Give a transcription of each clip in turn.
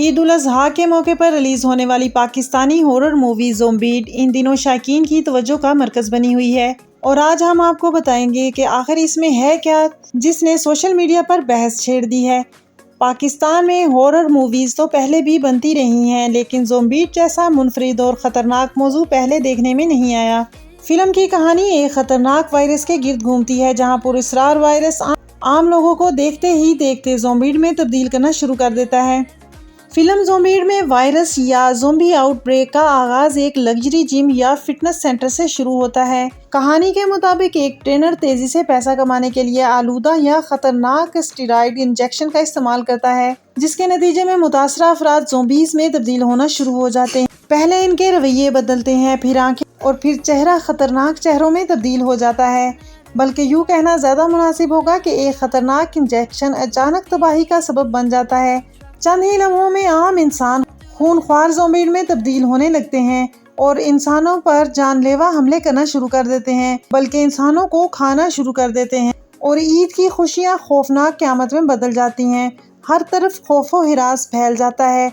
عید الاضحیٰ کے موقع پر ریلیز ہونے والی پاکستانی ہارر مووی زومبیڈ ان دنوں شائقین کی توجہ کا مرکز بنی ہوئی ہے، اور آج ہم آپ کو بتائیں گے کہ آخر اس میں ہے کیا جس نے سوشل میڈیا پر بحث چھیڑ دی ہے۔ پاکستان میں ہارر موویز تو پہلے بھی بنتی رہی ہیں، لیکن زومبیڈ جیسا منفرد اور خطرناک موضوع پہلے دیکھنے میں نہیں آیا۔ فلم کی کہانی ایک خطرناک وائرس کے گرد گھومتی ہے، جہاں پراسرار وائرس عام لوگوں کو دیکھتے ہی دیکھتے زومبیڈ میں تبدیل کرنا شروع کر دیتا ہے۔ فلم زومبیڈ میں وائرس یا زومبی آؤٹ بریک کا آغاز ایک لگژری جم یا فٹنس سینٹر سے شروع ہوتا ہے۔ کہانی کے مطابق ایک ٹرینر تیزی سے پیسہ کمانے کے لیے آلودہ یا خطرناک اسٹیرائڈ انجیکشن کا استعمال کرتا ہے، جس کے نتیجے میں متاثرہ افراد زومبیز میں تبدیل ہونا شروع ہو جاتے ہیں۔ پہلے ان کے رویے بدلتے ہیں، پھر آنکھیں اور پھر چہرہ خطرناک چہروں میں تبدیل ہو جاتا ہے، بلکہ یوں کہنا زیادہ مناسب ہوگا کہ ایک خطرناک انجیکشن اچانک تباہی کا سبب بن جاتا ہے۔ چند ہی لمحوں میں عام انسان خونخوار زومبیڈ میں تبدیل ہونے لگتے ہیں اور انسانوں پر جان لیوا حملے کرنا شروع کر دیتے ہیں، بلکہ انسانوں کو کھانا شروع کر دیتے ہیں، اور عید کی خوشیاں خوفناک قیامت میں بدل جاتی ہیں۔ ہر طرف خوف و ہراس پھیل جاتا ہے۔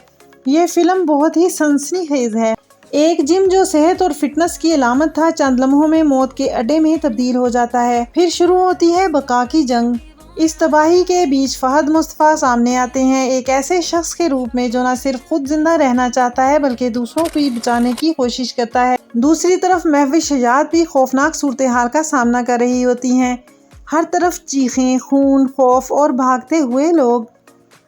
یہ فلم بہت ہی سنسنی خیز ہے۔ ایک جم جو صحت اور فٹنس کی علامت تھا، چند لمحوں میں موت کے اڈے میں تبدیل ہو جاتا ہے۔ پھر شروع ہوتی ہے بقا کی جنگ۔ اس تباہی کے بیچ فہد مصطفیٰ سامنے آتے ہیں، ایک ایسے شخص کے روپ میں جو نہ صرف خود زندہ رہنا چاہتا ہے بلکہ دوسروں کو بچانے کی کوشش کرتا ہے۔ دوسری طرف محو شجاعت بھی خوفناک صورتحال کا سامنا کر رہی ہوتی ہیں۔ ہر طرف چیخیں، خون، خوف اور بھاگتے ہوئے لوگ۔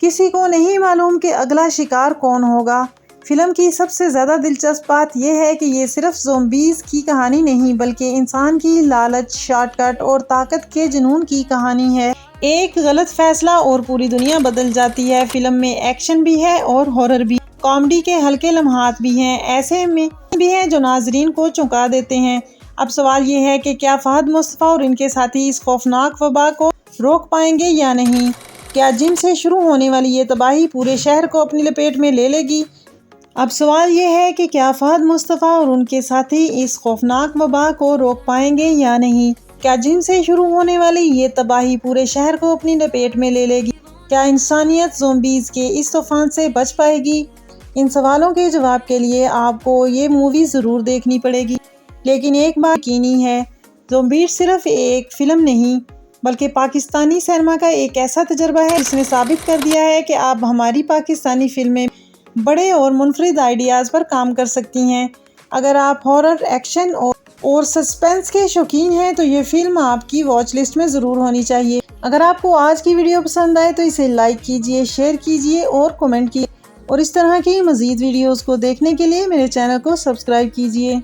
کسی کو نہیں معلوم کہ اگلا شکار کون ہوگا۔ فلم کی سب سے زیادہ دلچسپ بات یہ ہے کہ یہ صرف زومبیز کی کہانی نہیں بلکہ انسان کی لالچ، شارٹ کٹ اور طاقت کے جنون کی کہانی ہے۔ ایک غلط فیصلہ اور پوری دنیا بدل جاتی ہے۔ فلم میں ایکشن بھی ہے اور ہارر بھی، کامیڈی کے ہلکے لمحات بھی ہیں، ایسے میں بھی ہیں جو ناظرین کو چونکا دیتے ہیں۔ اب سوال یہ ہے کہ کیا فہد مصطفیٰ اور ان کے ساتھی اس خوفناک وبا کو روک پائیں گے یا نہیں؟ کیا جم سے شروع ہونے والی یہ تباہی پورے شہر کو اپنی لپیٹ میں لے لے گی؟ اب سوال یہ ہے کہ کیا فہد مصطفیٰ اور ان کے ساتھی اس خوفناک وبا کو روک پائیں گے یا نہیں؟ کیا جم سے شروع ہونے والی یہ تباہی پورے شہر کو اپنی لپیٹ میں لے لے گی؟ کیا انسانیت زومبیز کے اس طوفان سے بچ پائے گی؟ ان سوالوں کے جواب کے لیے آپ کو یہ مووی ضرور دیکھنی پڑے گی۔ لیکن ایک بات یقینی ہے، زومبیڈ صرف ایک فلم نہیں بلکہ پاکستانی سینما کا ایک ایسا تجربہ ہے جس نے ثابت کر دیا ہے کہ آپ ہماری پاکستانی فلمیں بڑے اور منفرد آئیڈیاز پر کام کر سکتی ہیں۔ اگر آپ ہارر، ایکشن اور سسپینس کے شوقین ہیں تو یہ فلم آپ کی واچ لسٹ میں ضرور ہونی چاہیے۔ اگر آپ کو آج کی ویڈیو پسند آئے تو اسے لائک کیجئے، شیئر کیجئے اور کمنٹ کیجئے، اور اس طرح کی مزید ویڈیوز کو دیکھنے کے لیے میرے چینل کو سبسکرائب کیجئے۔